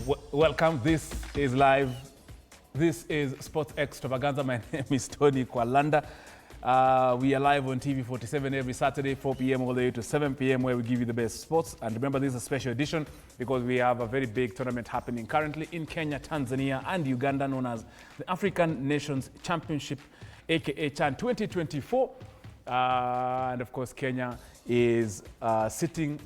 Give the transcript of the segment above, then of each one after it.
Welcome. This is live. This is Sports Extravaganza. My name is Tonny Kwalanda. We are live on TV 47 every Saturday, 4 p.m. all the way to 7 p.m. where we give you the best sports. And remember, this is a special edition because we have a very big tournament happening currently in Kenya, Tanzania, and Uganda, known as the African Nations Championship, aka CHAN 2024. And of course, Kenya is sitting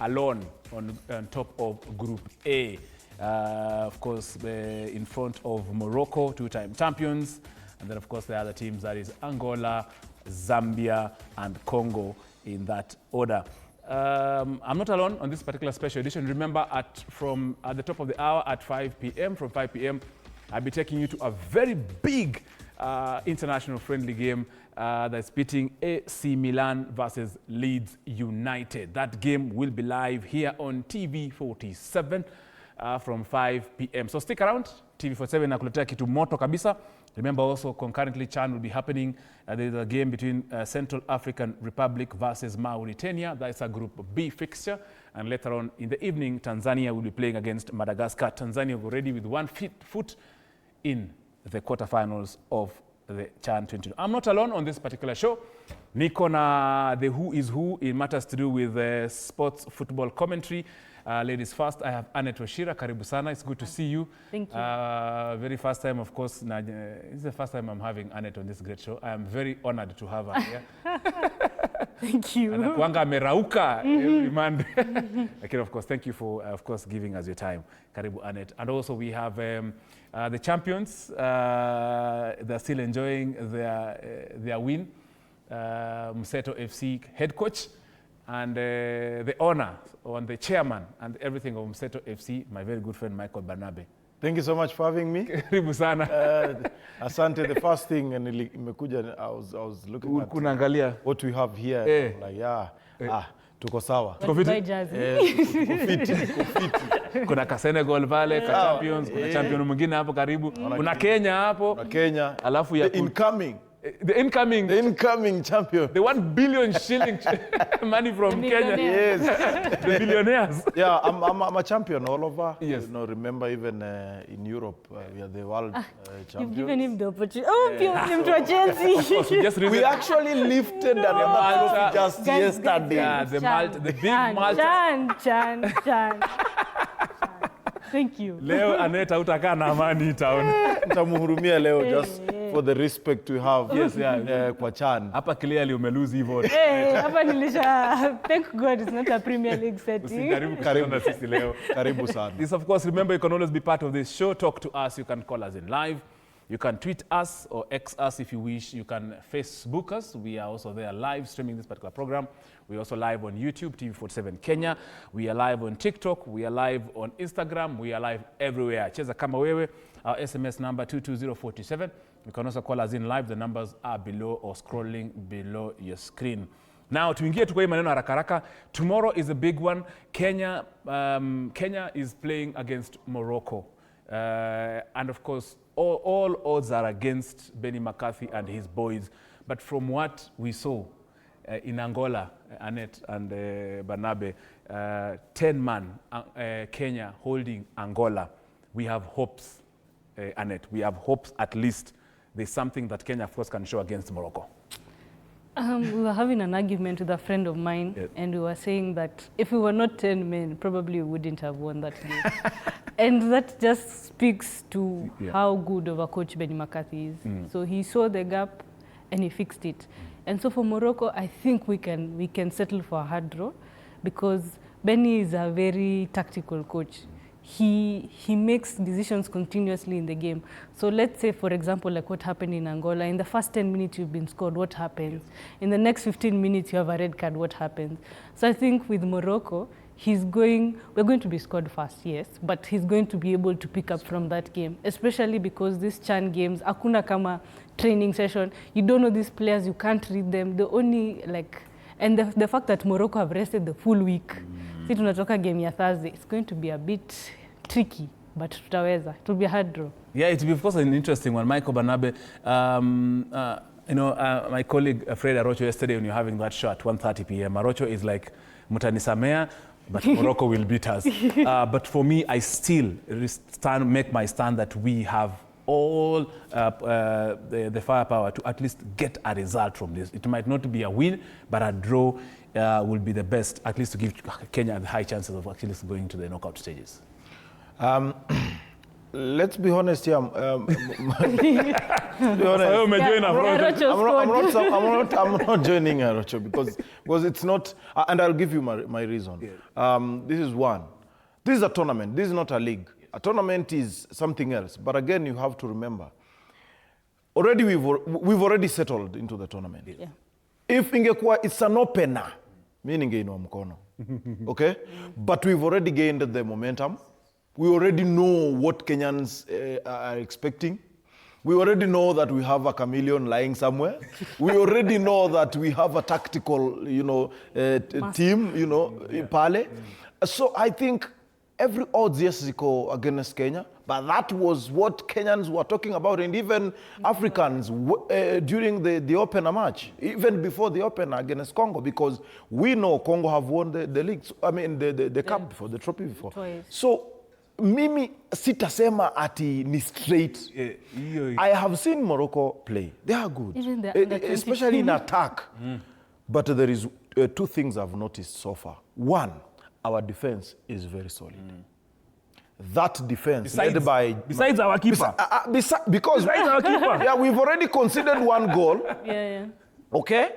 alone on top of Group A. Of course, in front of Morocco, two-time champions. And then, of course, the other teams, that is Angola, Zambia, and Congo in that order. I'm not alone on this particular special edition. Remember, from at the top of the hour at 5 p.m., from 5 p.m., I'll be taking you to a very big international friendly game that's pitting AC Milan versus Leeds United. That game will be live here on TV 47 from 5 p.m. So stick around. TV 47 nakuletea kitu moto kabisa. Remember also concurrently CHAN will be happening. There's a game between Central African Republic versus Mauritania. That's a Group B fixture. And later on in the evening, Tanzania will be playing against Madagascar. Tanzania already with one foot in the quarterfinals of the CHAN 2022. I'm not alone on this particular show. Niko na the who is who in matters to do with sports football commentary. Ladies first, I have Annette Washira. Karibu sana. It's good to see you. Thank you. Very first time, of course. It's the first time I'm having Annette on this great show. I am very honored to have her here. Thank you. Anakuanga amerauka every Monday. Okay, of course, thank you for, of course, giving us your time. Karibu, Annette. And also we have the champions. They're still enjoying their win. Mseto FC head coach. And the honor on the chairman and everything of Mseto FC, my very good friend Michael Barnabe. Thank you so much for having me. Karibu sana. Asante, the first thing, and I was looking at what we have here. Like, tuko sawa. Kuna ka Senegal pale, ka champions, kuna champion mwingine hapo karibu. Kuna Kenya hapo. Kenya. Alafu ya The incoming champion. The 1 billion shilling money from Kenya. Yes. The billionaires. Yeah, I'm a champion all over. Yes. You know, remember even in Europe, we are the world champions. You've given him the opportunity. Oh, him to a Chelsea. We actually lifted another trophy just yesterday. Yeah, the big Malta. CHAN. Thank you. Leo Annette utakaa na amani town. Nitamuhurumia leo just for the respect we have. Yes, yeah. Kwa CHAN. Hapa clearly umelose hivyo. Hapa nilisha. Thank God it's not a Premier League setting. Karibu sisi leo. Karibu sana. This, of course, remember, you can always be part of this show. Talk to us. You can call us in live. You can tweet us or X us if you wish. You can Facebook us. We are also there live streaming this particular program. We're also live on YouTube, TV 47 Kenya. We are live on TikTok. We are live on Instagram. We are live everywhere. Cheza kama wewe. Our SMS number 22047. You can also call us in live. The numbers are below or scrolling below your screen. Now, tuingie tukoi maneno haraka haraka. Tomorrow is a big one. Kenya is playing against Morocco. And of course, all odds are against Benny McCarthy and his boys. But from what we saw in Angola, Annette and Barnabe, 10-man Kenya holding Angola, we have hopes, Annette. We have hopes at least there's something that Kenya, of course, can show against Morocco. We were having an argument with a friend of mine, yes. And we were saying that if we were not 10 men, probably we wouldn't have won that game. And that just speaks to how good of a coach Benny McCarthy is. So he saw the gap and he fixed it. And so for Morocco, I think we can settle for a hard draw because Benny is a very tactical coach. He makes decisions continuously in the game. So let's say, for example, like what happened in Angola. In the first 10 minutes, you've been scored. What happens? In the next 15 minutes, you have a red card. What happens? So I think with Morocco, we're going to be scored fast, yes, but he's going to be able to pick up from that game, especially because these CHAN games, hakuna kama training session. You don't know these players. You can't read them. The only, and the fact that Morocco have rested the full week. Si tunatoka game ya Thursday. It's going to be a bit tricky, but tutaweza. It will be a hard draw. Yeah, it will be, of course, an interesting one. Michael Barnabe, my colleague Fred Arocho yesterday, when you're having that show at 1:30 p.m., Arocho is like, mutanisamea, but Morocco will beat us. But for me, I still make my stand that we have all the firepower to at least get a result from this. It might not be a win, but a draw will be the best, at least to give Kenya the high chances of actually going to the knockout stages. Let's be honest here. I'm not joining Arocho because it's not, and I'll give you my reason. Yeah. This is one. This is a tournament. This is not a league. A tournament is something else. But again, you have to remember, already we've already settled into the tournament. Yeah. If ingekuwa it's an opener, meaning ingeino mkono. Okay? But we've already gained the momentum. We already know what Kenyans are expecting. We already know that we have a chameleon lying somewhere. We already know that we have a tactical, team, pale. So I think every odds yes go against Kenya, but that was what Kenyans were talking about, and even Africans during the opener match, even before the opener against Congo, because we know Congo have won the league. The cup before, the trophy before. Twice. So mimi sitasema ati ni straight. I have seen Morocco play. They are good, especially in attack. But there is two things I've noticed so far. One, our defense is very solid. That defense led by... Besides our keeper. Besides our keeper. Yeah, we've already conceded one goal. Yeah. Okay?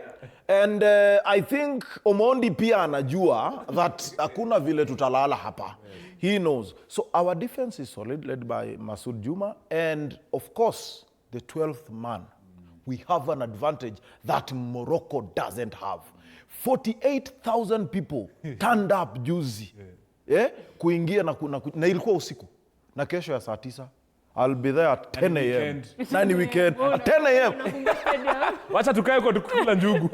And I think Omondi pia anajua that hakuna vile tutalala hapa. He knows. So our defense is solid, led by Masoud Juma. And of course, the 12th man. We have an advantage that Morocco doesn't have. 48,000 people turned up juzi. Yeah? Kuingia na ilikuwa usiku. Na kesho ya saa 9. I'll be there at 10 a.m. Nani weekend. At 10 a.m. Wacha tukae kwa tukula njugu.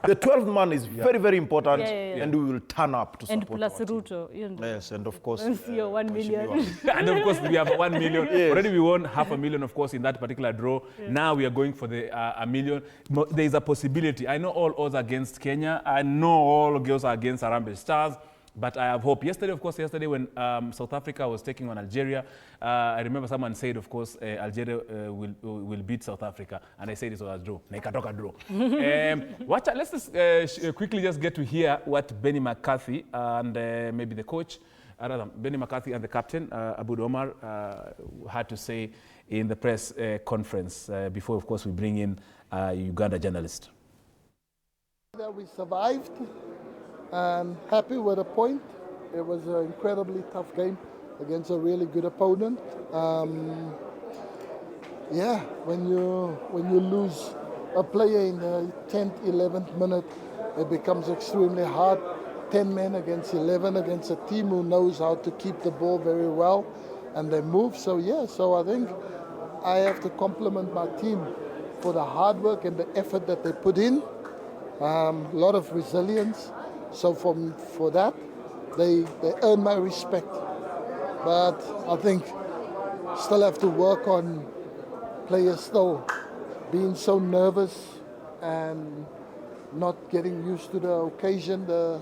The 12th man is very, very important, and we will turn up to support. And plus Ruto. Yes, and of course. 1 million. And of course, we have 1 million. Yes. Already we won $500,000, of course, in that particular draw. Yeah. Now we are going for the $1 million. There is a possibility. I know all odds against Kenya. I know all girls are against Harambee Stars. But I have hope. Yesterday when South Africa was taking on Algeria, I remember someone said, of course, Algeria will beat South Africa. And I said it was a draw. Nekatoka draw. Let's just quickly just get to hear what Benny McCarthy and maybe the coach, Benny McCarthy and the captain, Abud Omar, had to say in the press conference before, of course, we bring in a Uganda journalist. That we survived. And happy with a point. It was an incredibly tough game against a really good opponent. When you lose a player in the 10th, 11th minute, it becomes extremely hard. 10 men against 11 against a team who knows how to keep the ball very well, and they move. So I think I have to compliment my team for the hard work and the effort that they put in. A lot of resilience. So for that, they earn my respect. But I think still have to work on players still being so nervous and not getting used to the occasion, the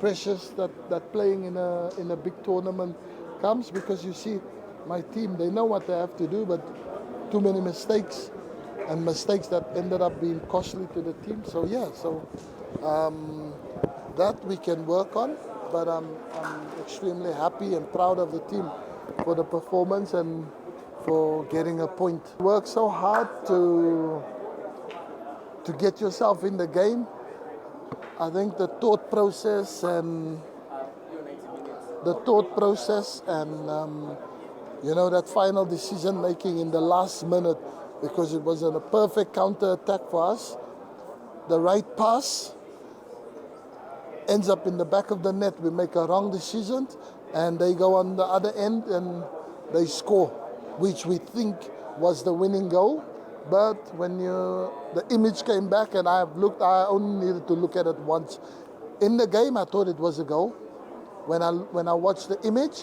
pressures that playing in a big tournament comes, because you see my team, they know what they have to do, but too many mistakes, and mistakes that ended up being costly to the team. That we can work on, but I'm extremely happy and proud of the team for the performance and for getting a point. Work so hard to get yourself in the game. I think the thought process and that final decision making in the last minute, because it was a perfect counter attack for us. The right pass ends up in the back of the net. We make a wrong decision, and they go on the other end and they score, which we think was the winning goal. But when the image came back, and I only needed to look at it once. In the game, I thought it was a goal. When I watched the image,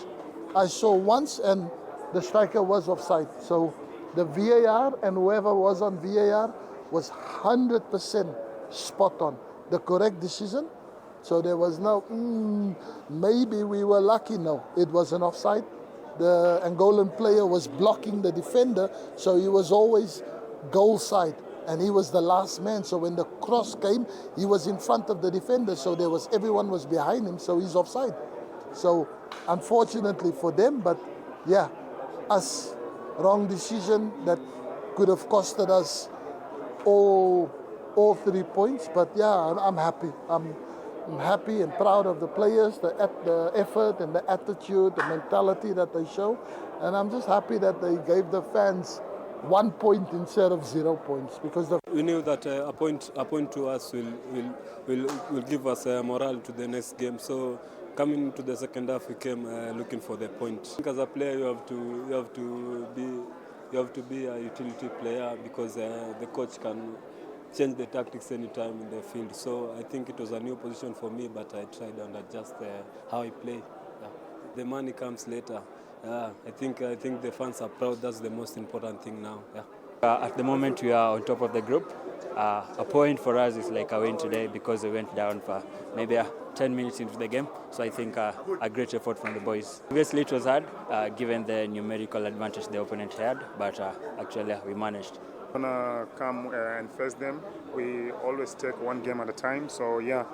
I saw once, and the striker was offside. So the VAR and whoever was on VAR was 100% spot on. The correct decision. So there was no, maybe we were lucky. No, it was an offside. The Angolan player was blocking the defender, so he was always goal side, and he was the last man. So when the cross came, he was in front of the defender, so everyone was behind him, so he's offside. So unfortunately for them, but yeah, us, wrong decision that could have costed us all 3 points. But yeah, I'm happy. I'm happy and proud of the players, the effort and the attitude, the mentality that they show. And I'm just happy that they gave the fans 1 point instead of 0 points, because we knew that a point to us will give us morale to the next game. So coming to the second half, we came looking for the point. I think as a player, you have to be a utility player, because the coach can change the tactics anytime in the field. So I think it was a new position for me, but I tried and adjust how I play. Yeah. The money comes later. I think the fans are proud. That's the most important thing now. Yeah. At the moment, we are on top of the group. A point for us is like a win today, because we went down for maybe 10 minutes into the game. So I think a great effort from the boys. Obviously, it was hard given the numerical advantage the opponent had, but actually we managed. We're gonna come and face them. We always take one game at a time. So yeah,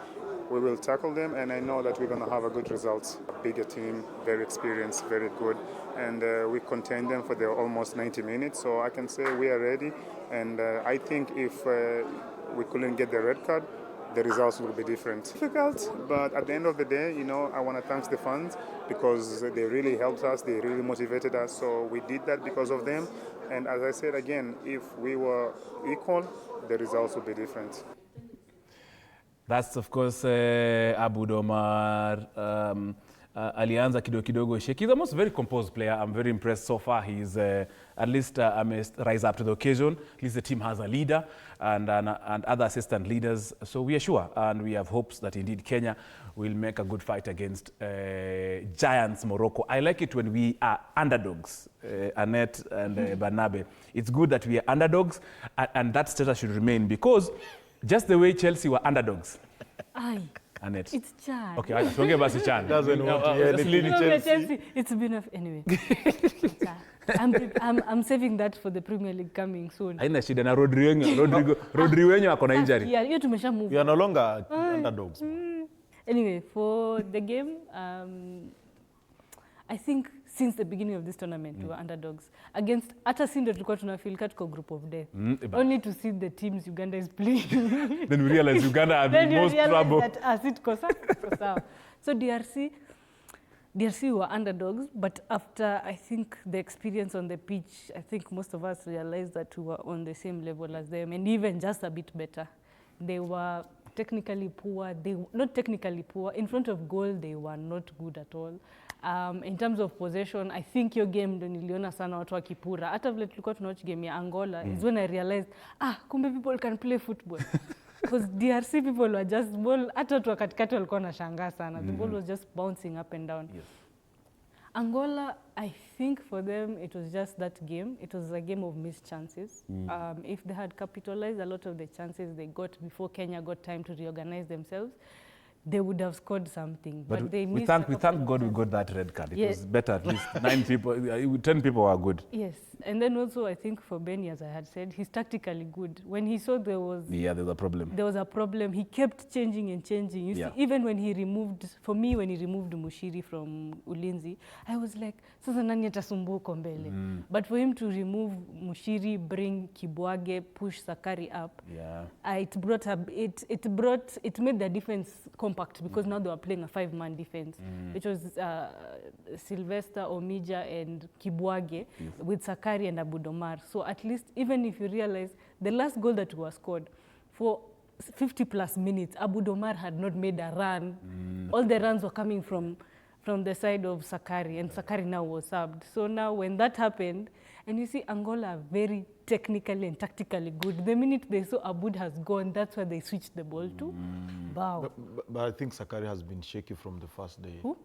we will tackle them, and I know that we're gonna have a good result. A bigger team, very experienced, very good, and we contain them for the almost 90 minutes. So I can say we are ready, and I think if we couldn't get the red card, the results will be different. Difficult, but at the end of the day, you know, I want to thank the fans, because they really helped us, they really motivated us, so we did that because of them. And as I said again, if we were equal, the results would be different. That's of course Abud Omar. Alianza kidogo shake. He's almost a very composed player. I'm very impressed so far. He's at least rise up to the occasion. At least the team has a leader and other assistant leaders. So we are sure, and we have hopes that indeed Kenya will make a good fight against giants Morocco. I like it when we are underdogs, Annette and Barnabe. It's good that we are underdogs, and that status should remain, because just the way Chelsea were underdogs. Aye. Annette. It's Chan. Okay, I don't give us a chance. Doesn't want to hear anything. Chelsea. It's been enough anyway. I'm saving that for the Premier League coming soon. Haina shida na Rodrigo ako na injury. Yeah, hiyo tumesha move. We are no longer underdogs. Anyway, for the game, I think since the beginning of this tournament, we were underdogs. Against hata si ndio tulikuwa tunafeel katika group of death. Only to see the teams Uganda is playing. Then we realize Uganda are the most trouble. That it kosa. So DRC were underdogs, but after I think the experience on the pitch, I think most of us realized that we were on the same level as them, and even just a bit better. They were technically poor. Not technically poor. In front of goal, they were not good at all. In terms of possession, I think your game ndo niliona sana watu wakipura. Hata vile tulikuwa tunawatch game ya Angola is when I realized, kumbe people can play football. Because DRC people were just ball, hata watu katikati walikuwa wanashangaa sana. The ball was just bouncing up and down. Yes. Angola, I think for them it was just that game. It was a game of missed chances. If they had capitalized a lot of the chances they got before Kenya got time to reorganize themselves, they would have scored something. But they missed. We thank God we got that red card. It was better. At least 9 people, 10 people were good. Yes. And then also I think for Benny, as I had said, he's tactically good. When he saw there was a problem. There was a problem. He kept changing and changing. You see, even when he removed, for me, when he removed Mushiri from Ulinzi, I was like, sasa nani atasumbuka huko mbele. But for him to remove Mushiri, bring Kibwage, push Sakari up, it made the defense compact, because now they were playing a 5-man defense, which was Sylvester, Omija, and Kibwage, with Sakari and Abud Omar. So at least, even if you realize, the last goal that was scored, for 50 plus minutes, Abud Omar had not made a run. All the runs were coming from the side of Sakari, and Sakari now was subbed. So now when that happened, and you see Angola are very technically and tactically good. The minute they saw Abud has gone, that's where they switched the ball to. Wow. But I think Sakari has been shaky from the first day. Who?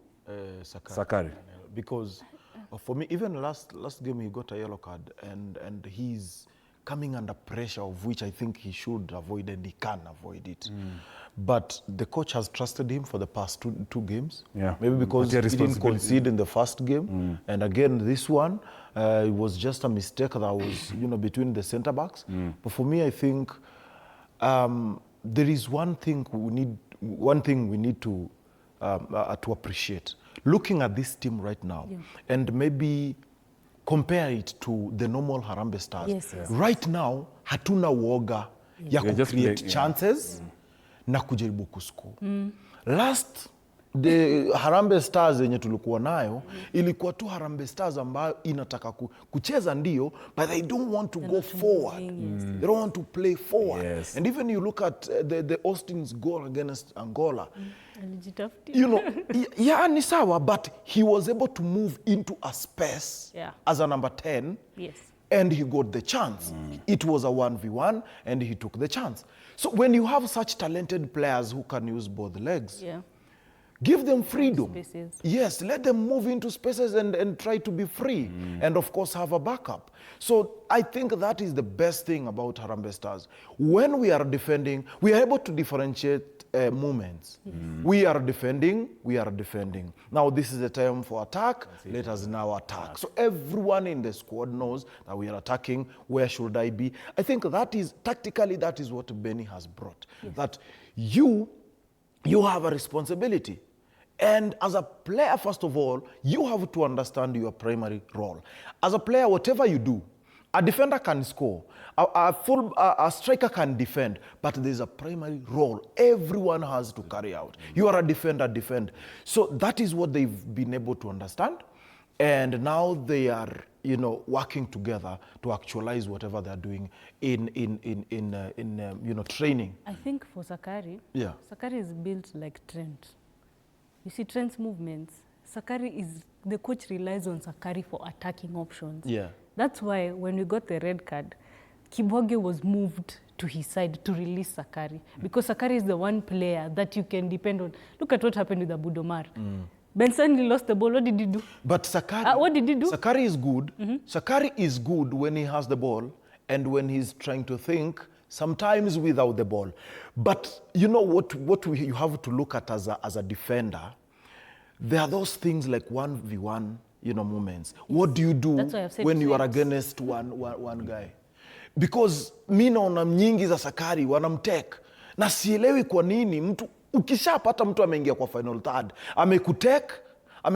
Sakari. Because for me, even last game he got a yellow card, and he's coming under pressure, of which I think he should avoid and he can avoid it. But the coach has trusted him for the past two games. Yeah. Maybe because he didn't concede in the first game. And again, this one, it was just a mistake that was, between the center backs. But for me, I think there is one thing we need to appreciate. Looking at this team right now, and maybe compare it to the normal Harambee Stars. Yes. Right now, hatuna woga ya create chances na kujaribu kuscore. Last the Harambee Stars yenye tulikuwa nayo ilikuwa tu Harambee Stars ambayo inataka kucheza ndio, but they don't want to go forward. They don't want to play forward. And even you look at the Austin's goal against Angola. Yeah, ni sawa, but he was able to move into a space as a number 10. Yes. And he got the chance. It was a 1v1 and he took the chance. So when you have such talented players who can use both legs, give them freedom. Yes, let them move into spaces and try to be free. And of course have a backup. So I think that is the best thing about Harambee Stars. When we are defending, we are able to differentiate movements. We are defending. Now this is the time for attack. Let us now attack. So everyone in the squad knows that we are attacking. Where should I be? I think that is, tactically, that is what Benny has brought. That you have a responsibility. And as a player, first of all, you have to understand your primary role. As a player, whatever you do, a defender can score, a striker can defend, but there's a primary role everyone has to carry out. You are a defender, defend. So that is what they've been able to understand. And now they are, working together to actualize whatever they're doing in training. I think for Sakari, Sakari is built like Trent. You see Trent's movements, the coach relies on Sakari for attacking options. Yeah. That's why when we got the red card, Kibwage was moved to his side to release Sakari. Because Sakari is the one player that you can depend on. Look at what happened with Abudomar. Benson lost the ball. What did he do? But Sakari, what did he do? Sakari is good. Sakari is good when he has the ball and when he's trying to think, sometimes without the ball. But you know what you have to look at as a defender, there are those things like 1v1, moments. What do you do when you are against one guy? Because mi naona nyingi za Sakari wanamtek. Na sielewi kwa nini mtu ukishapata mtu ameingia kwa final third, amekutek,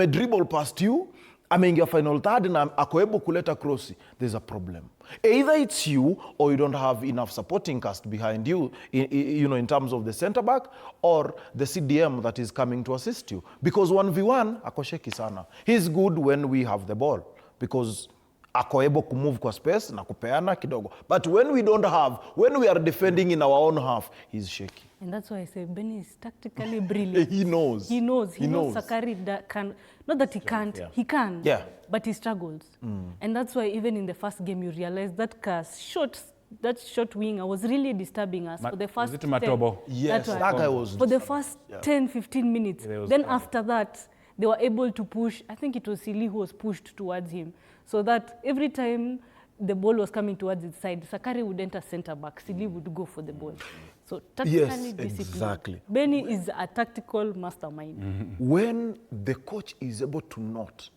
dribble past you, ameingia final third na ako able kuleta crossi, there's a problem. Either it's you or you don't have enough supporting cast behind you, in terms of the center back or the CDM that is coming to assist you. Because 1v1, ako sheki sana. He's good when we have the ball because ako able to move kwa space na kupeana kidogo. But when we don't have, when we are defending in our own half, he's shaky. And that's why I say Benny is tactically brilliant. He knows. He knows Sakari can, not that he can't, he can, but he struggles. And that's why even in the first game you realize that short winger was really disturbing us for the first 10. Yes, that guy was. For the first 10-15 minutes. Then after that, they were able to push. I think it was Sili who was pushed towards him. So that every time the ball was coming towards his side, Sakari would enter center back, Sili would go for the ball. So tactically disciplined. Exactly. Benny is a tactical mastermind. When the coach is able to note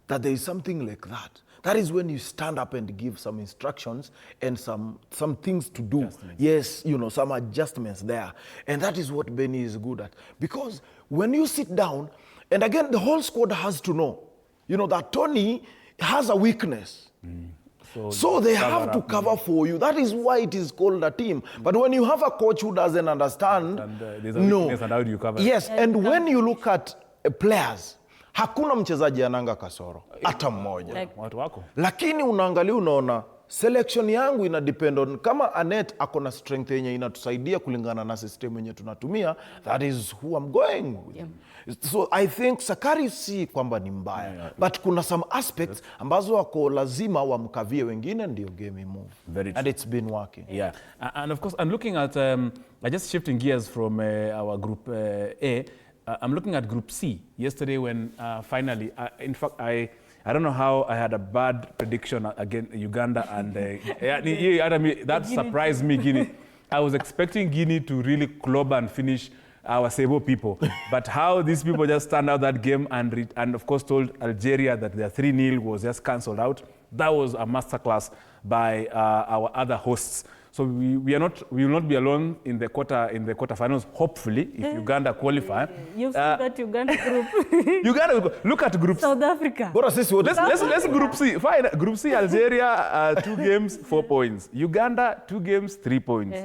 that there is something like that, that is when you stand up and give some instructions and some things to do. Yes, some adjustments there. And that is what Benny is good at. Because when you sit down, and again, the whole squad has to know, that Tonny has a weakness. So they have to cover for you. That is why it is called a team. But when you have a coach who doesn't understand, there's a weakness, and how do you cover it? Yes, and when you look at players, hakuna mchezaji ananga kasoro hata mmoja. Watu wako. Lakini unaangalia unaona selection yangu ina depend on kama Anet akona strength yenye inatusaidia kulingana na system yenye tunatumia, that is who I'm going with. So I think Sakari si kwamba ni mbaya, but kuna some aspects ambazo wako lazima wamkavie wengine ndio game move. And it's been working. Yeah, and of course I'm looking at I just shifting gears from our group A. I'm looking at Group C. Yesterday when finally, in fact, I I don't know how I had a bad prediction against Uganda and that surprised me, Guinea. I was expecting Guinea to really club and finish our Sebo people. But how these people just turned out that game and of course told Algeria that their 3-0 was just cancelled out. That was a masterclass by our other hosts. So we will not be alone in the quarterfinals. Hopefully, if Uganda qualify. You've seen that Uganda group. Uganda, look at group South Africa. Let's Group C. Fine. Group C, Algeria, 2 games, 4 points. Uganda, 2 games, 3 points.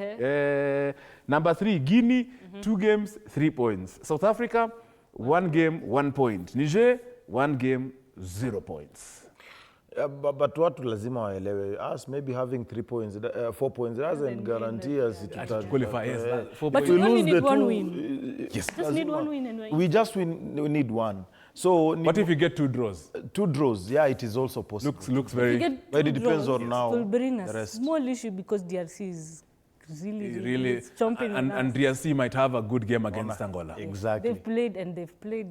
Number 3, Guinea, 2 games, 3 points. South Africa, 1 game, 1 point. Niger, 1 game, 0 points. But what lazima waelewe, us maybe having 3 points, 4 points doesn't guarantee us to qualify. Yes, 4 but points. we only need 1 win. Yes. Just need 1 win and we need 1. So what if you get 2 draws? 2 draws, yeah, it is also possible. Looks very. But it depends on now. It will bring the us rest. small issue because DRC is really chomping and DRC might have a good game against Angola. Exactly. They've played. Exactly.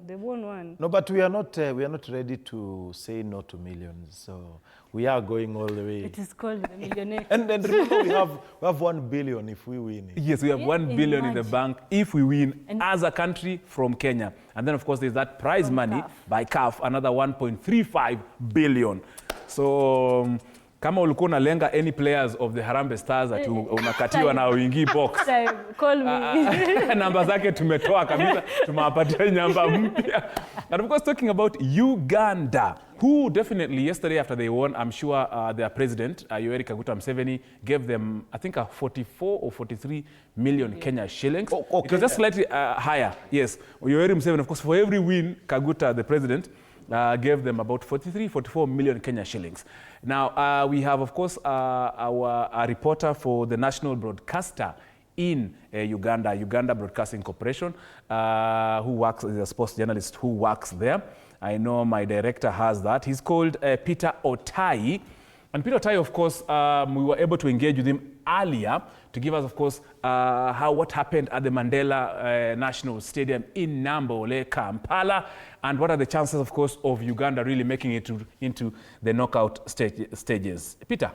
They've won one. No, but we are not ready to say no to millions. So we are going all the way. It is called the millionaire. and remember, we have 1 billion if we win. Yes, we have 1 billion in the bank if we win as a country from Kenya. And then, of course, there's that prize money by CAF, another 1.35 billion. So kama ulikuwa unalenga any players of the Harambee Stars ati unakatiwa na uingi box. Call me. Namba zake tumetoa kabisa, tumewapatia namba mpya. And of course, talking about Uganda, who definitely yesterday after they won, I'm sure their president, Yoweri Kaguta Museveni, gave them, I think, 44 or 43 million Kenya shillings. It was just slightly higher, yes. Yoweri Museveni, of course, for every win, Kaguta, the president, gave them about 44 million Kenya shillings. Now, we have, of course, our reporter for the national broadcaster in Uganda Broadcasting Corporation, who works as a sports journalist who works there. I know my director has that. He's called Peter Otai. And Peter Otai, of course, we were able to engage with him earlier to give us, of course, what happened at the Mandela National Stadium in Nambole, Kampala, and what are the chances, of course, of Uganda really making it into the knockout stages. Peter.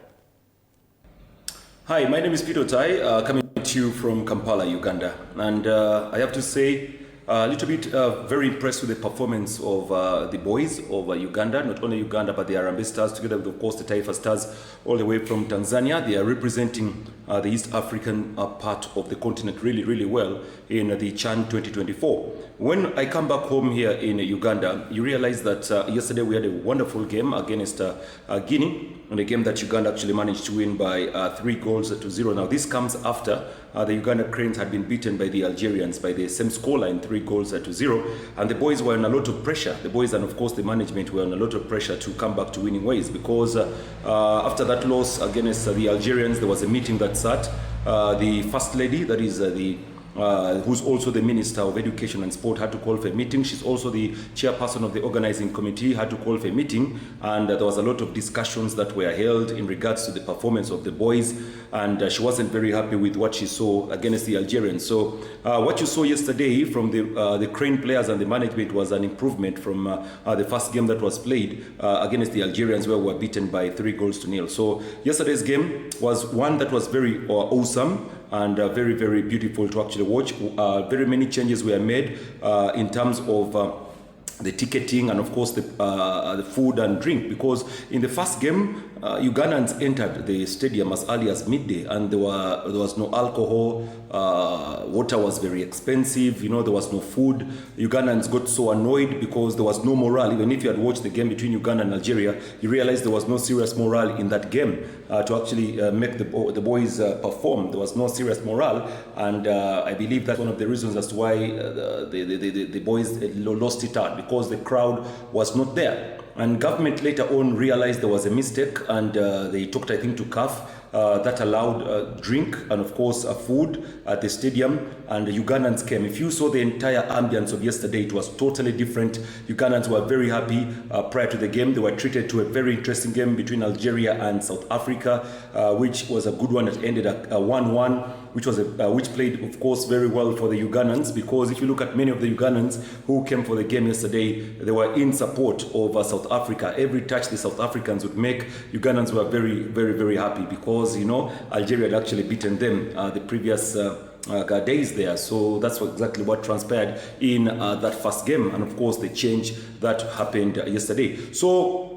Hi, my name is Peter Otai, coming to you from Kampala, Uganda. And I have to say, a little bit very impressed with the performance of the boys of Uganda, not only Uganda, but the Harambee Stars, together with, of course, the Taifa Stars, all the way from Tanzania. They are representing the East African part of the continent really, really well in the CHAN 2024. When I come back home here in Uganda, you realize that yesterday we had a wonderful game against Guinea, in a game that Uganda actually managed to win by 3-0. Now, this comes after the Uganda Cranes had been beaten by the Algerians by the same scoreline, 3-0. And the boys were under a lot of pressure. The boys and, of course, the management were under a lot of pressure to come back to winning ways because after that loss against the Algerians, there was a meeting that sat. The First Lady, that is who's also the Minister of Education and Sport, had to call for a meeting. She's also the chairperson of the organizing committee, had to call for a meeting, and there was a lot of discussions that were held in regards to the performance of the boys, and she wasn't very happy with what she saw against the Algerians. So what you saw yesterday from the Crane players and the management was an improvement from the first game that was played against the Algerians, where we were beaten by 3-0. So yesterday's game was one that was very awesome and very, very beautiful to actually watch. Very many changes were made in terms of the ticketing and, of course, the food and drink, because in the first game, Ugandans entered the stadium as early as midday, and there was no alcohol. Water was very expensive. There was no food. Ugandans got so annoyed because there was no morale. Even if you had watched the game between Uganda and Algeria, you realized there was no serious morale in that game to actually make the boys perform. There was no serious morale, and I believe that's one of the reasons as to why the boys lost it out, because the crowd was not there. And government later on realized there was a mistake, and they talked, I think, to CAF that allowed drink and, of course, food at the stadium. and the Ugandans came. If you saw the entire ambience of yesterday, it was totally different. Ugandans were very happy prior to the game. They were treated to a very interesting game between Algeria and South Africa, which was a good one that ended at 1-1, which played, of course, very well for the Ugandans, because if you look at many of the Ugandans who came for the game yesterday, they were in support of South Africa. Every touch the South Africans would make, Ugandans were very, very, very happy, because, you know, Algeria had actually beaten them the previous days there. So that's exactly what transpired in that first game, and of course the change that happened yesterday. So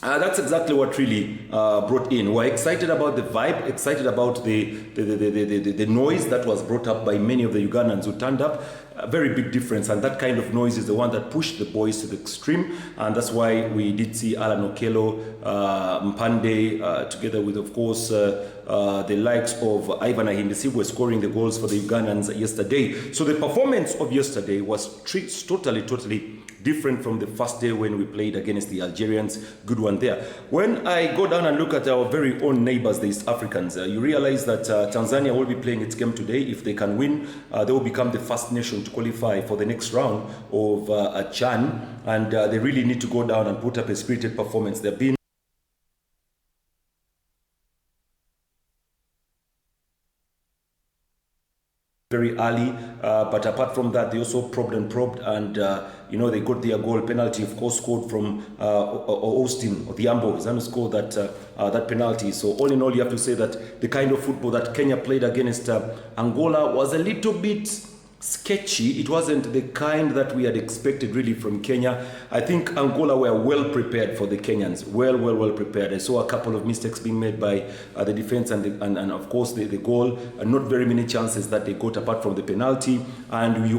that's exactly what really brought in. We're excited about the vibe, excited about the noise that was brought up by many of the Ugandans who turned up. A very big difference, and that kind of noise is the one that pushed the boys to the extreme, and that's why we did see Alan Okello, Mpande, together with, of course, the likes of Ivan Ahindisi scoring the goals for the Ugandans yesterday. So the performance of yesterday was totally different from the first day when we played against the Algerians. Good one there. When I go down and look at our very own neighbors, the East Africans, you realize that Tanzania will be playing its game today. If they can win, they will become the first nation to qualify for the next round of CHAN, and they really need to go down and put up a spirited performance. They've been very early, but apart from that, they also probed, and you know, they got their goal penalty, of course, scored from Austin or the Ambo. Zanu scored that penalty. So all in all, you have to say that the kind of football that Kenya played against Angola was a little bit sketchy. It wasn't the kind that we had expected really from Kenya. I think Angola were well prepared for the Kenyans, well prepared. I saw a couple of mistakes being made by the defense and of course the goal, and not very many chances that they got apart from the penalty. And we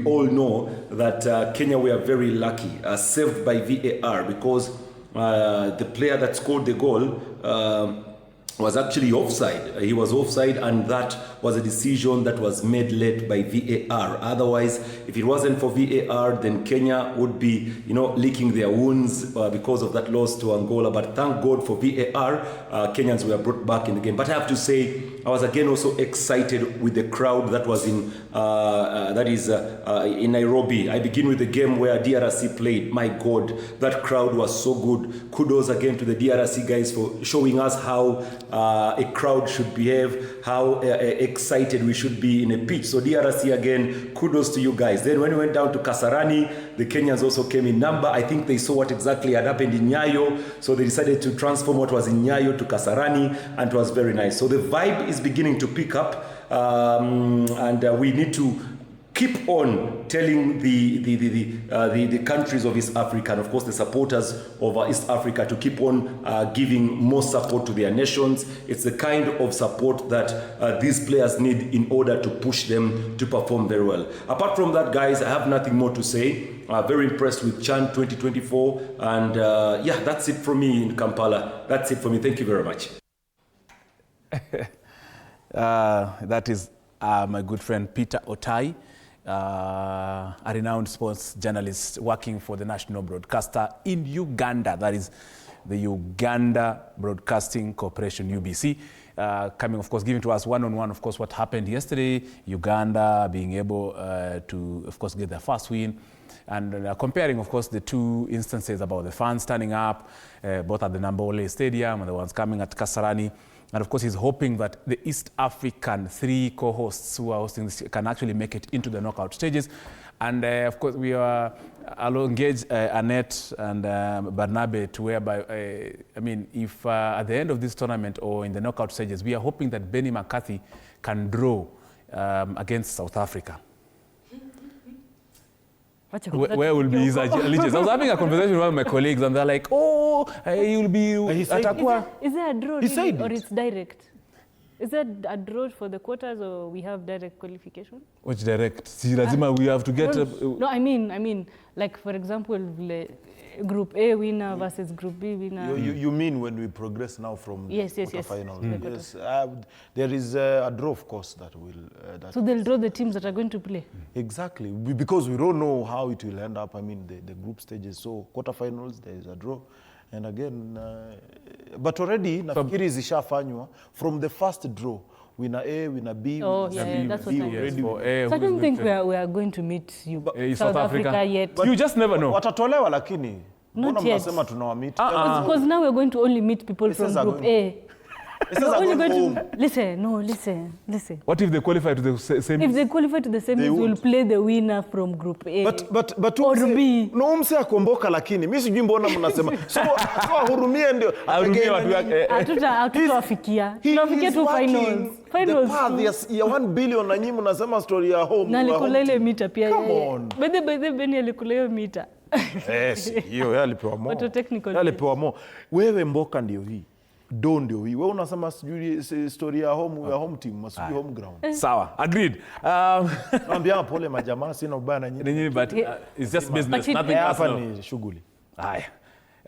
all know that Kenya were very lucky, saved by VAR, because the player that scored the goal was actually offside. He was offside, and that was a decision that was made late by VAR. Otherwise, if it wasn't for VAR, then Kenya would be, you know, licking their wounds because of that loss to Angola. But thank God for VAR, Kenyans were brought back in the game. But I have to say, I was again also excited with the crowd that was in Nairobi. I begin with the game where DRC played. My God, that crowd was so good. Kudos again to the DRC guys for showing us how a crowd should behave, how excited we should be in a pitch. So DRC again, kudos to you guys. Then when we went down to Kasarani, the Kenyans also came in number. I think they saw what exactly had happened in Nyayo, so they decided to transform what was in Nyayo to Kasarani, and it was very nice. So the vibe is beginning to pick up, and we need to keep on telling the countries of East Africa, and of course the supporters of East Africa, to keep on giving more support to their nations. It's the kind of support that these players need in order to push them to perform very well. Apart from that, guys, I have nothing more to say. Very impressed with CHAN 2024, and yeah, that's it from me in Kampala. That's it for me. Thank you very much. That is my good friend Peter Otai, a renowned sports journalist working for the national broadcaster in Uganda, that is the Uganda Broadcasting Corporation, UBC, coming, of course, giving to us one-on-one, of course, what happened yesterday, Uganda being able to, of course, get their first win, and comparing, of course, the two instances about the fans turning up, both at the Nambole Stadium and the ones coming at Kasarani. And of course, he's hoping that the East African three co-hosts who are hosting this can actually make it into the knockout stages. And of course, I'll engage Annette and Barnabe to whereby, I mean, if at the end of this tournament or in the knockout stages, we are hoping that Benny McCarthy can draw against South Africa. Where will be his allegiance? I was having a conversation with one of my colleagues, and they're like, "Oh, he'll be Atakwa." Is there a draw, or it's direct? Is there a draw for the quarters, or we have direct qualification? Which direct? See, Lazima, we have to get. No, I mean, like for example, Group A winner versus Group B winner. You mean when we progress now from quarterfinals? Yes. There is a draw, of course, that will. So they'll draw the teams that are going to play. Exactly, because we don't know how it will end up. I mean, the group stages. So quarterfinals, there is a draw, and again, but already nafikiri zishafanywa from the first draw. winner A, winner B. Oh, winner yeah, C, that's winner what D I already. So I don't think we are going to meet you, South Africa yet. You just never know. Watatolewa lakini. Not Mbona yet. mnasema tunawamit? Because now we're going to only meet people from Group A. We're only going to listen. What if they qualify to the same? If they qualify to the semis, we'll play the winner from Group A. But or B. No umse akomboka lakini. Mimi sijui mbona mnasema. So hurumie ndio. Hurumie watu wake. Hatutawafikia. Tunafikia tu finals. The path ya 1 billion na nyinyi mnasema story ya home. Na alikula ile mita pia. Come on. By Beni alikula hiyo mita. Hiyo yeye alipewa mo. Auto technical. Yeye alipewa mo. Wewe mboka ndio hii. Ndio hii. Wewe unasema sijui story ya home team, masijui home ground. Sawa, agreed. Naambia pole majamaa, sina ubaya na nyinyi. But it's just business, nothing hapa personal. ni shughuli. Haya.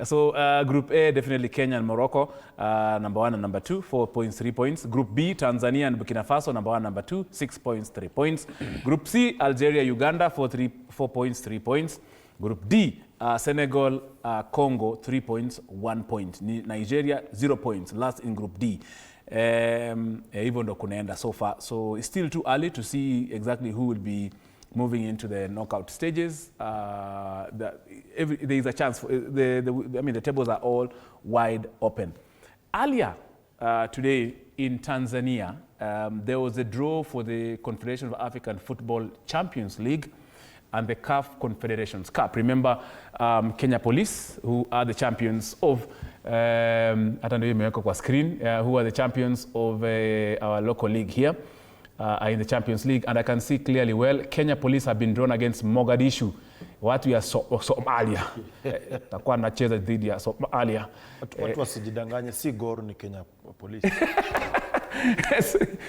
So Group A, definitely Kenya and Morocco, number 1 and number 2, 4 points, 3 points. Group B, Tanzania and Burkina Faso, number 1, number 2, 6 points, 3 points. Group C, Algeria, Uganda, 4 points, 3 points. Group D, Senegal, Congo, 3 points, 1 point. Nigeria, 0 points, last in Group D. Hivyo ndo kunaenda so far. So it's still too early to see exactly who will be moving into the knockout stages. There is a chance. The tables are all wide open. Earlier today in Tanzania, there was a draw for the Confederation of African Football Champions League and the CAF Confederations Cup. Remember, Kenya Police, who are the champions of, hata ndio imewekwa kwa screen, who are the champions of our local league here, are in the Champions League, and I can see clearly well, Kenya Police have been drawn against Mogadishu, watu ya Somalia. Takuwa nacheza dhidi ya Somalia. Watu wasijidanganye, si Gor ni Kenya Police.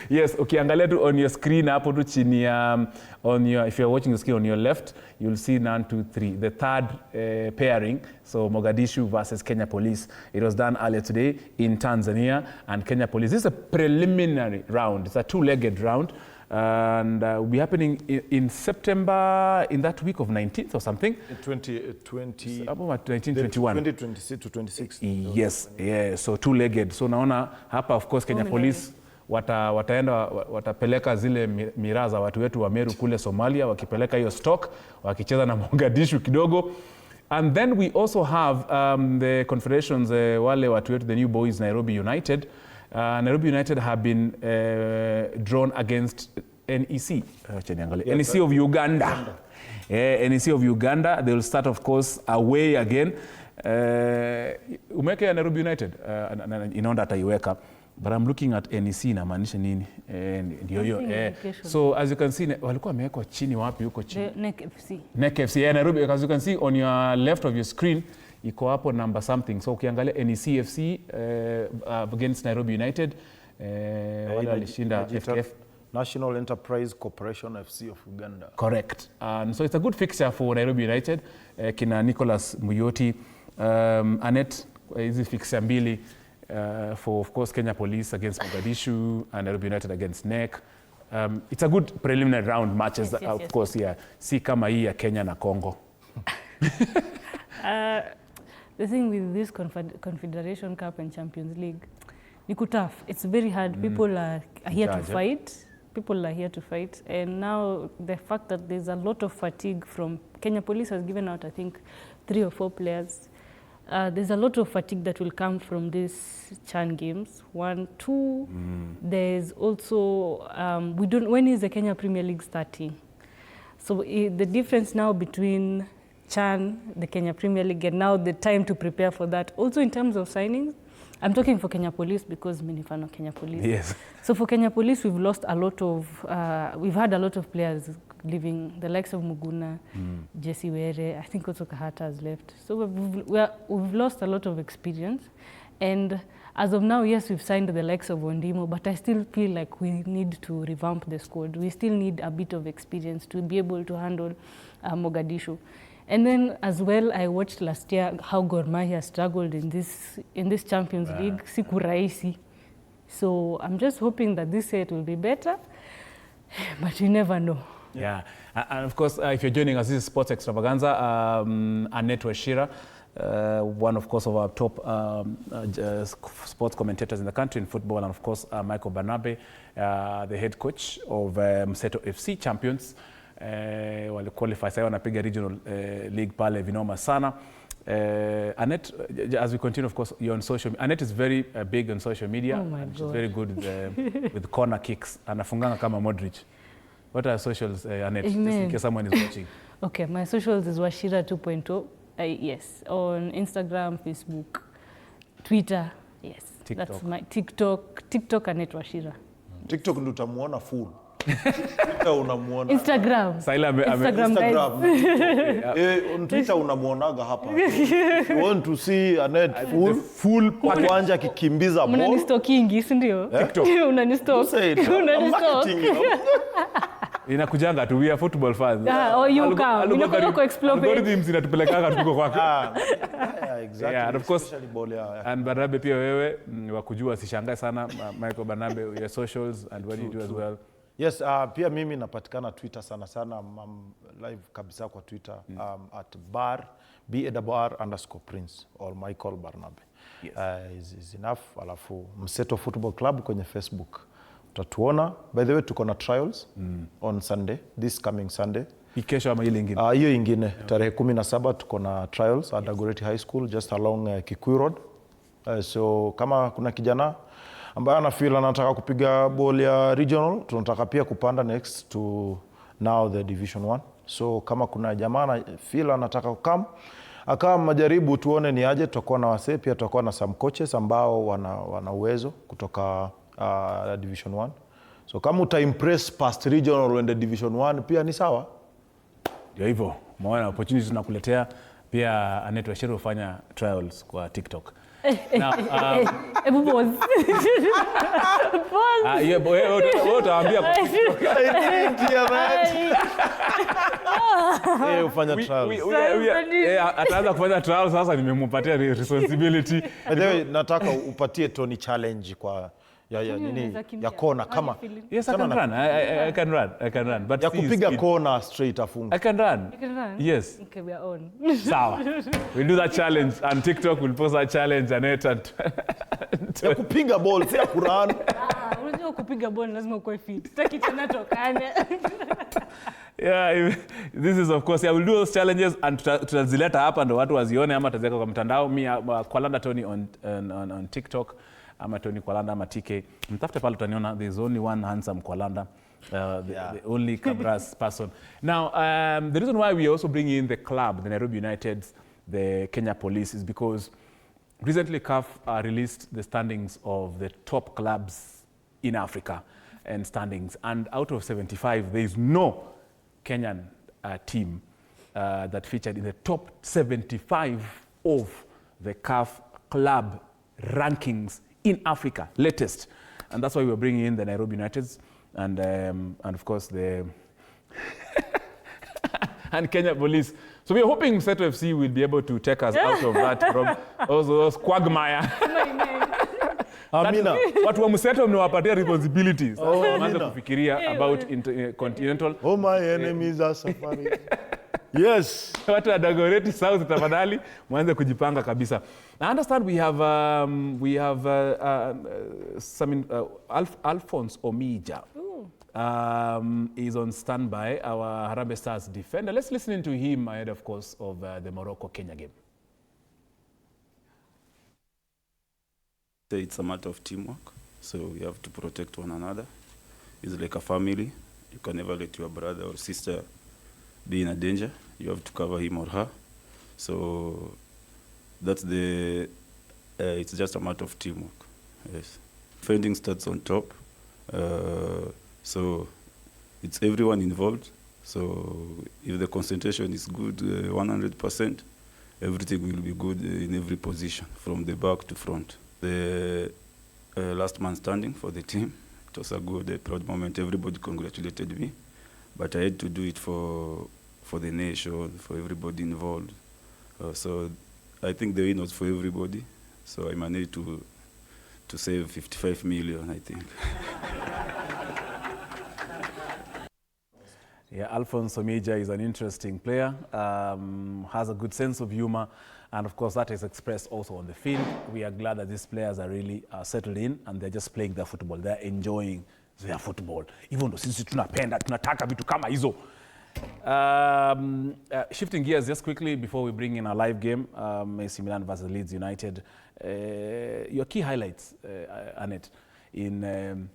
Yes, ukiangalia tu on your screen hapo tu chini if you're watching the screen on your left, you'll see 1, 2, 3, the third pairing. So Mogadishu versus Kenya Police. It was done earlier today in Tanzania, and Kenya Police. This is a preliminary round. It's a 2-legged round, and will be happening in September, in that week of 19th or something. 1921. 2026 to 26. Yes, yeah. So 2-legged. So naona hapa, of course, Kenya Police watapeleka zile miraa za watu wetu wa Meru kule Somalia, wakipeleka hiyo stock, wakicheza na Mogadishu kidogo. And then we also have the confederations, wale watu wetu, the new boys, Nairobi United. Nairobi United have been drawn against NEC. NEC of Uganda. NEC of Uganda. They will start, of course, away again. Umeweka Nairobi United. Inaonda ataiweka. But I'm looking at NEC na maanisha nini? Ndio hiyo. So as you can see, walikuwa wamewekwa chini wapi huko chini? NEC FC. NEC FC. Nairobi, as you can see on your left of your screen, iko hapo number something. So ukiangalia NEC FC against Nairobi United, wale walishinda FKF. National Enterprise Corporation FC of Uganda. Correct. So it's a good fixture for Nairobi United. Kina Nicholas Muyoti, Annette, hizi fixture mbili. For, of course, Kenya Police against Mogadishu and Nairobi United against NEC. It's a good preliminary round matches, yes, of course, yeah. Si kama hii ya Kenya na Congo. The thing with this Confederation Cup and Champions League, ni tough. It's very hard. People are here to fight. People are here to fight. And now the fact that there's a lot of fatigue from Kenya Police has given out, I think, 3 or 4 players. There's a lot of fatigue that will come from these CHAN games. 1, 2. There's also when is the Kenya Premier League starting? So the difference now between CHAN, the Kenya Premier League, and now the time to prepare for that. Also in terms of signings, I'm talking for Kenya Police because I'm a fan of Kenya Police. Yes. So for Kenya Police, we've lost a lot of. We've had a lot of players leaving, the likes of Muguna, Jesse Were, I think also Kahata has left. So we've lost a lot of experience. And as of now, yes, we've signed the likes of Wondimo, but I still feel like we need to revamp the squad. We still need a bit of experience to be able to handle Mogadishu. And then as well, I watched last year how Gor Mahia struggled in this Champions League. Siku rahisi. So I'm just hoping that this year it will be better, but you never know. Yeah, and of course, if you're joining us, this is Sports Extravaganza. Annette Washira, one, of course, of our top sports commentators in the country in football, and of course, Michael Barnabe, the head coach of Mseto FC champions. Wale qualify sasa wanapiga regional league pale vinoma sana. Annette, as we continue, of course, you're on social. Annette is very big on social media. Oh my and she's God. very good with corner kicks. Anafunganga kama Modric. What are socials, Annette? Just in case someone is watching. Okay, my socials is Washira 2.0. Yes, on Instagram, Facebook, Twitter. Yes, TikTok. That's my TikTok Annette Washira. TikTok ndo utamuona full. Twitter unamuona. Instagram. Instagram, guys. On Twitter unamuonaga hapa. You want to see Annette full uwanja kikimbiza ball. Mnanistokingi, si ndio? TikTok. Unanistok. Unanistok. Inakujanga tu, we are football fans. Oh, you come. Unakuwa explore. Algorithms inatupelekanga tuko kwake. Yeah, exactly. Yeah, and of course, ball, yeah. And Barnabe pia wewe wakujua sishangae sana Michael Barnabe, your socials and what you do as well. Yes, pia mimi napatikana Twitter sana. I'm live kabisa kwa Twitter at bar_Prince or Michael Barnabe. Yes. Is enough. Alafu Mseto Football Club kwenye Facebook. Utatuona. By the way, tuko na trials on Sunday, this coming Sunday. Kesho ama ile ingine? Hiyo ingine, tarehe 17 tuko na trials at Agoreti High School just along Kikuyu Road. So kama kuna kijana ambaye anafeel anataka kupiga ball ya regional, tunataka pia kupanda next to now the Division 1. So kama kuna jamaa anafeel anataka kukam, akawa majaribu tuone ni aje. Tutakuwa na wasee pia, tutakuwa na some coaches ambao wana uwezo kutoka Division 1. So kama uta impress past regional and the Division 1 pia ni sawa. Ndio hivyo. Maana opportunities tunakuletea pia. Annette Washira hufanya trials kwa TikTok. Now, Pause. Wewe utaambia kwa TikTok. Ufanya trials. Ataanza kufanya trials sasa, nimempatia responsibility. Nataka upatie Tonny challenge kwa ya kona kama. Yes, I can run. But ya kupiga kona straight afunga. I can run. Yes. Okay, we are on. Sawa. We'll do that challenge and TikTok will post that challenge Annette and ya kupiga ball, si ya kurun. Unajua kupiga ball lazima uwe fit. Sitaki tena tokane. Yeah, this is of course, I will do those challenges and tutazileta hapa ndo watu wazione ama taziweka kwa mtandao. Kwalanda Tonny on TikTok. Ama Tonny Kwalanda ama TK. Mtafute pale utaniona, there's only one handsome Kwalanda. The only Cabras person. Now, the reason why we also bring in the club, the Nairobi Uniteds, the Kenya Police, is because recently CAF released the standings of the top clubs in Africa and standings. And out of 75, there is no Kenyan team that featured in the top 75 of the CAF club rankings in Africa, latest. And that's why we're bringing in the Nairobi Uniteds and of course the and Kenya Police. So we're hoping Mseto FC will be able to take us out of that from those quagmire. Amina. Watu wa Mseto mnawapatia responsibilities. Mwanzo kufikiria about continental. Oh, my enemies are suffering. Yes. Watu wa Dagoretti South tafadhali mwanze kujipanga kabisa. I understand we have Alphonse Omija is on standby, our Harambee Stars defender. Let's listen to him ahead, of course, of the Morocco-Kenya game. It's a matter of teamwork, so we have to protect one another. It's like a family. You can never let your brother or sister be in a danger. You have to cover him or her. So that's it's just a matter of teamwork. Yes. Defending starts on top. So it's everyone involved. So if the concentration is good 100%, everything will be good in every position, from the back to front. The last man standing for the team, it was a good, proud moment. Everybody congratulated me, but I had to do it for the nation, for everybody involved. So I think the win was for everybody. So I managed to save 55 million, I think. Yeah, Alphonse Omija is an interesting player, has a good sense of humor, and of course that is expressed also on the field. We are glad that these players are really settled in and they're just playing their football. They're enjoying their football. Even though sisi tunapenda, tunataka vitu kama hizo. Shifting gears just quickly before we bring in a live game, AC Milan versus Leeds United. Your key highlights, Annette, in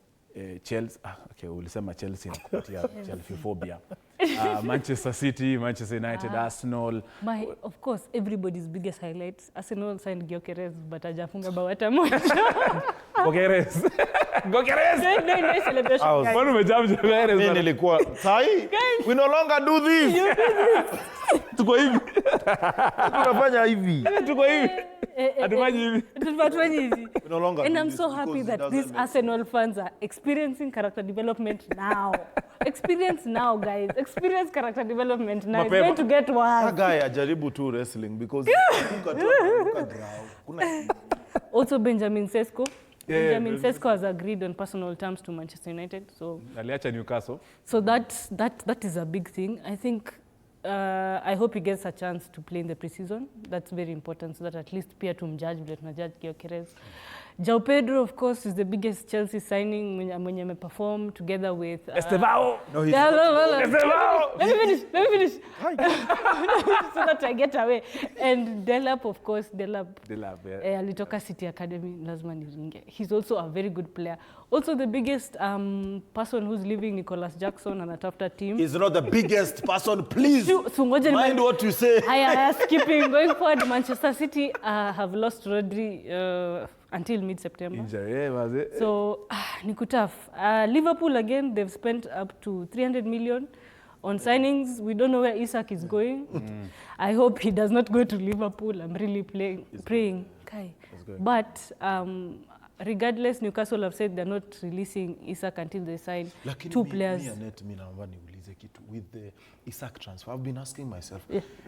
Chelsea, okay, ulisema Chelsea nakupatia Chelsea phobia. Manchester City, Manchester United, Arsenal. Of course, everybody's biggest highlights. Arsenal signed Gyökeres, but hajafunga bao hata moja. Gyökeres. Gyökeres. No celebration. Mbona umejam Gyökeres? Mimi nilikuwa sahi. We no longer do this. Tuko hivi. Tunafanya hivi. Tuko hivi. Atufanyi hivi. Tufanyi hivi. We no longer And do I'm this so happy because that these Arsenal fans are experiencing character development now. Experience now, guys. Experience character development now. It's going to get worse. That guy ajaribu tu wrestling because Also Benjamin Sesko. Benjamin Sesko has agreed on personal terms to Manchester United. So aliacha Newcastle. So that is a big thing. I think I hope he gets a chance to play in the preseason. That's very important, so that at least pia tumjudge vile tunajudge Gyökeres. João Pedro, of course, is the biggest Chelsea signing mwenye ameperform together with Estevao. No, he's Estevao. Let me finish. So that I get away. And Delap, of course, Delap, yeah. Alitoka City Academy, lazima niringe. He's also a very good player. Also the biggest person who's leaving, Nicholas Jackson, anatafuta team. He's not the biggest person, please. So mind what you say. Skipping, going forward, Manchester City have lost Rodri until mid-September. Injury, was it? So, nikutaf. Liverpool, again, they've spent up to 300 million on signings. We don't know where Isak is going. I hope he does not go to Liverpool. I'm really praying. Okay. But regardless, Newcastle have said they're not releasing Isak until they sign two players. With the Isak transfer, I've been asking myself,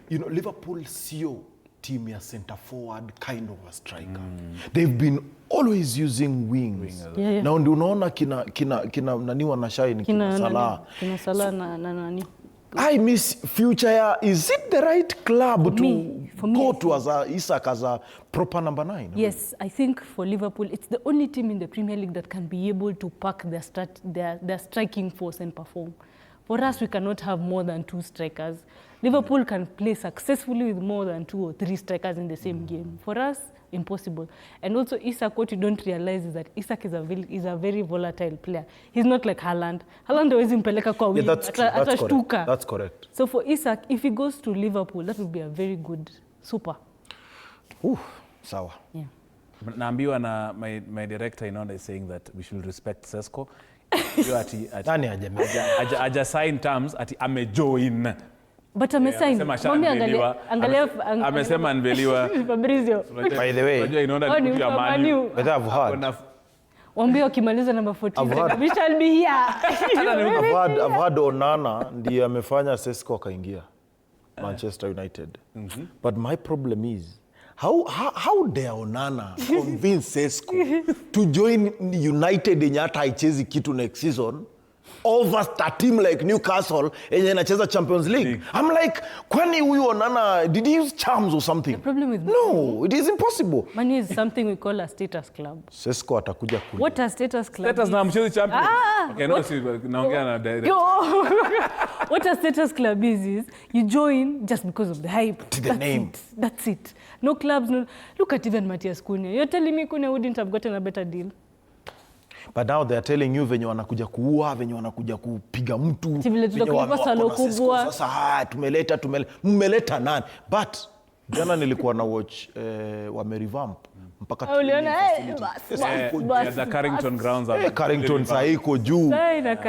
you know, Liverpool CEO team ya center forward kind of a striker. They've been always using wings. Now ndio unaona kina nani wanashine kina Salah. Kina Salah na nani. I miss future. Is it the right club to go to as a Isak as a proper number 9? Yes, I think for Liverpool, it's the only team in the Premier League that can be able to pack their striking force and perform. For us, we cannot have more than 2 strikers. Liverpool can play successfully with more than 2 or 3 strikers in the same game. For us, impossible. And also Isak, what you don't realize is that Isak is a very volatile player. He's not like Haaland. Haaland always impeleka kwa wing. That's correct. So for Isak, if he goes to Liverpool, that would be a very good super. Sawa. Yeah. Naambiwa na my director Inonda is saying that we should respect Sesko. Nani aja sign terms ati amejoin. But amesign. Amesema anveliwa. Fabrizio. By the way, unajua Inonda ni mtu wa Man U. But I've heard. Wambia wakimaliza number 14. We shall be here. I've heard Onana ndiye amefanya Sesko akaingia Manchester United. But my problem is how dare Onana convince Sesko to join United yenye hata haichezi kitu next season over a team like Newcastle yenye inacheza Champions League. I'm like, kwani huyu Onana, did he use charms or something? The problem with no, it is impossible. Man is something we call a status club. Sesko atakuja kule. What a status club Status na mchezo champion. Okay, no, naongea na direct. What a status club is you join just because of the hype. The name. That's it. No clubs, no. Look at even Matthias Cunha. You're telling me Cunha wouldn't have gotten a better deal? But now they are telling you venye wanakuja kuua, venye wanakuja kupiga mtu. Vile tutakulipa salo kubwa. Sasa tumeleta nani? But jana nilikuwa na watch wamerevamp mpaka uliona the Carrington grounds are Carrington saiko juu.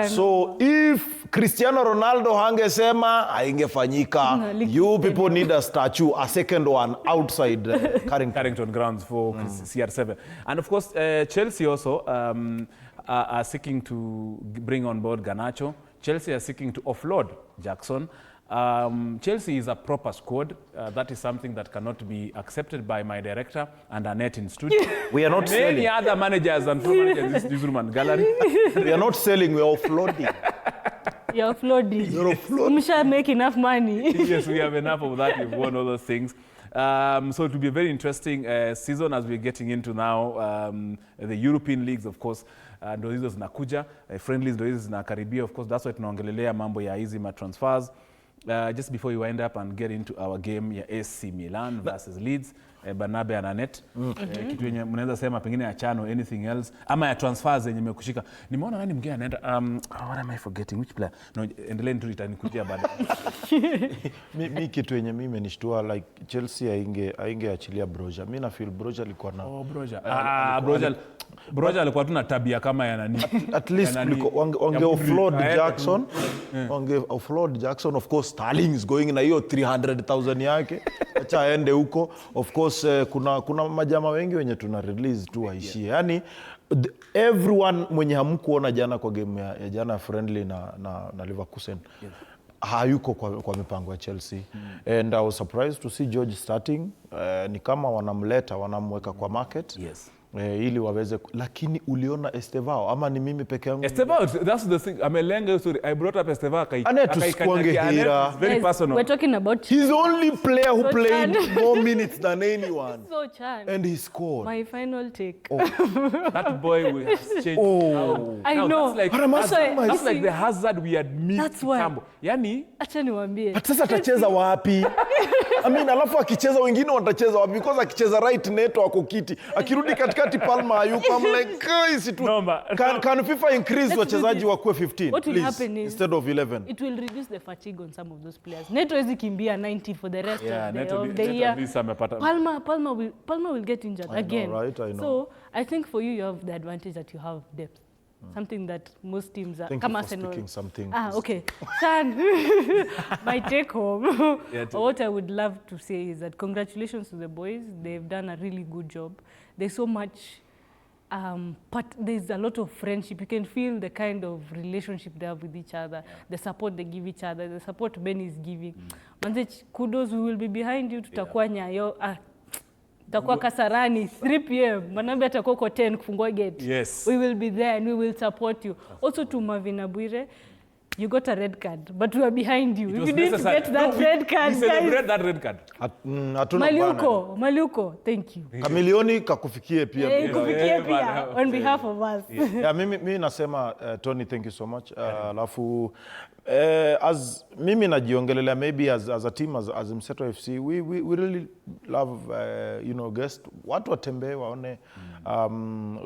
So if Cristiano Ronaldo hangesema haingefanyika. You people need a statue, a second one outside Carrington grounds for CR7. And of course Chelsea also are seeking to bring on board Garnacho. Chelsea are seeking to offload Jackson. Chelsea is a proper squad. That is something that cannot be accepted by my director and Annette in studio. We are not selling. Many other managers and pro managers in this room and gallery. We are not selling, we are offloading. You're offloading. You're offloading. Msha make enough money. Yes, we have enough of that. We've won all those things. So it will be a very interesting season as we're getting into now the European leagues, of course. Ndo hizo zinakuja, friendlies ndo hizo zinakaribia. Of course, that's why tunaongelelea mambo ya hizi transfers. Just before you wind up and get into our game ya AC Milan versus Leeds, Barnabe and Annette. Kitu yenye mnaweza sema pengine ya chano, anything else, ama ya transfers yenye mekushika. Nimeona nani mgeni anaenda, what am I forgetting? Which player? No, endelee tu itanikutia baada. Mi kitu yenye mimi imenishtua, like Chelsea aingeachilia Broja. Mimi na feel Broja alikuwa na Broja. Broja alikuwa tu na tabia kama ya nani. At least wange offload Jackson. Wange offload Jackson. Of course Sterling is going na hiyo 300,000 yake. Acha aende huko. Of course kuna majama wengi wenye tuna release tu waishie. Yani everyone mwenye hamkuona jana kwa game ya jana friendly na Leverkusen. Hayuko kwa mipango ya Chelsea. And I was surprised to see George starting. Ni kama wanamweka kwa market. Yes. Ili waweze, lakini uliona Estevao ama ni mimi peke yangu? Estevao, that's the thing. Amelenga story. I brought up Estevao. Very personal. We're talking about... He's the only player who played more minutes than anyone. So Chan. And he scored. My final take. That boy will change. I know. That's like the hazard we admit. That's why. Yani, acha niwaambie. Sasa atacheza wapi? I mean, alafu akicheza wengine watacheza wapi? Because akicheza right net wako kiti. Akirudi katikati Palma hayuko. I'm like, guys, can FIFA increase wachezaji wakuwe 15? What will happen is, instead of 11? It will reduce the fatigue on some of those players. Neto is kimbia 90 for the rest of the year. Palma will get injured again. Know, right? I know. So I think for you have the advantage that you have depth. Something that most teams are. Thank you for speaking something. Okay. San, my take home. What I would love to say is that congratulations to the boys. They've done a really good job. There's so much, but there's a lot of friendship. You can feel the kind of relationship they have with each other, the support they give each other, the support Ben is giving. Manze, kudos, we will be behind you. Tutakuwa Nyayo. Tutakuwa Kasarani 3 p.m. Manambe atakuwa kwa 10 kufungua gate. Yes. We will be there and we will support you. Also to Marvin Abuire, you got a red card, but we are behind you. If you didn't get that red card, we celebrate that red card. Maluko, thank you. Kamilioni kakufikie pia. Kufikie pia on behalf of us. Yeah, mimi nasema Tony, thank you so much. Alafu as mimi najiongelelea, maybe as a team, as Mseto FC, we really love guest watu watembee waone.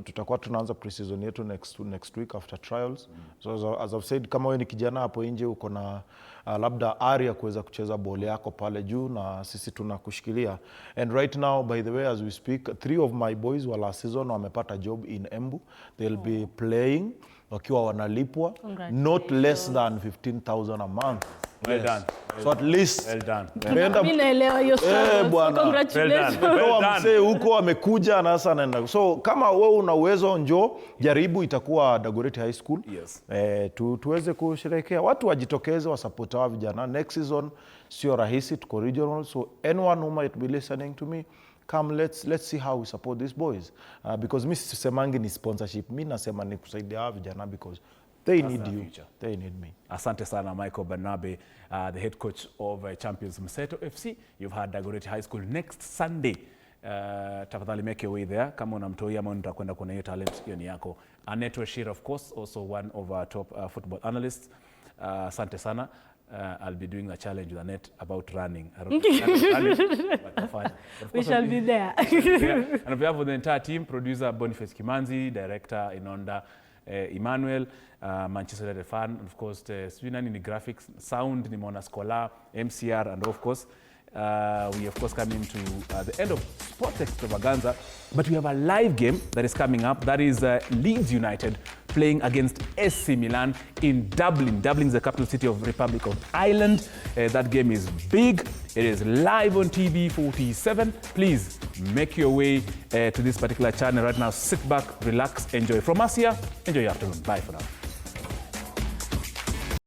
Tutakuwa tunaanza pre-season yetu next week after trials. So as I've said, kama wewe ni kijana hapo nje uko na labda area kuweza kucheza ball yako pale juu, na sisi tunakushikilia. And right now, by the way, as we speak, 3 of my boys wa last season wamepata job in Embu. They'll be playing wakiwa wanalipwa not less than 15,000 a month. Well done. So at least well done. Mimi naelewa hiyo story. Congratulations. Well done. Msee huko amekuja na sasa anaenda. So kama wewe una uwezo njoo jaribu, itakuwa Dagoretti High School. Yes. Tuweze kusherehekea. Watu wajitokeze wasupport wa vijana. Next season sio rahisi, tuko regional. So anyone who might be listening to me, come, let's see how we support these boys. Because mimi sisemangi ni sponsorship. Mimi nasema ni kusaidia hawa vijana because they need you. They need me. Asante sana Michael Barnabe, the head coach of Champions Mseto FC. You've had Dagoretti High School next Sunday. Tafadhali make your way there. Kama unamtoi ama unataka kuna hiyo talent, hiyo ni yako. Annette Weshira, of course, also one of our top football analysts. Asante sana. I'll be doing a challenge with Annette about running. We shall be there. And on behalf of the entire team, producer Boniface Kimanzi, director Inonda Emmanuel, Manchester United fan, and of course, Swinani ni graphics, sound ni Mona Scholar, MCR, and of course, we of course coming to the end of Sport Extravaganza, but we have a live game that is coming up. That is Leeds United playing against SC Milan in Dublin. Dublin is the capital city of Republic of Ireland. That game is big. It is live on TV 47. Please make your way to this particular channel right now. Sit back, relax, enjoy. From us here, enjoy your afternoon. Bye for now.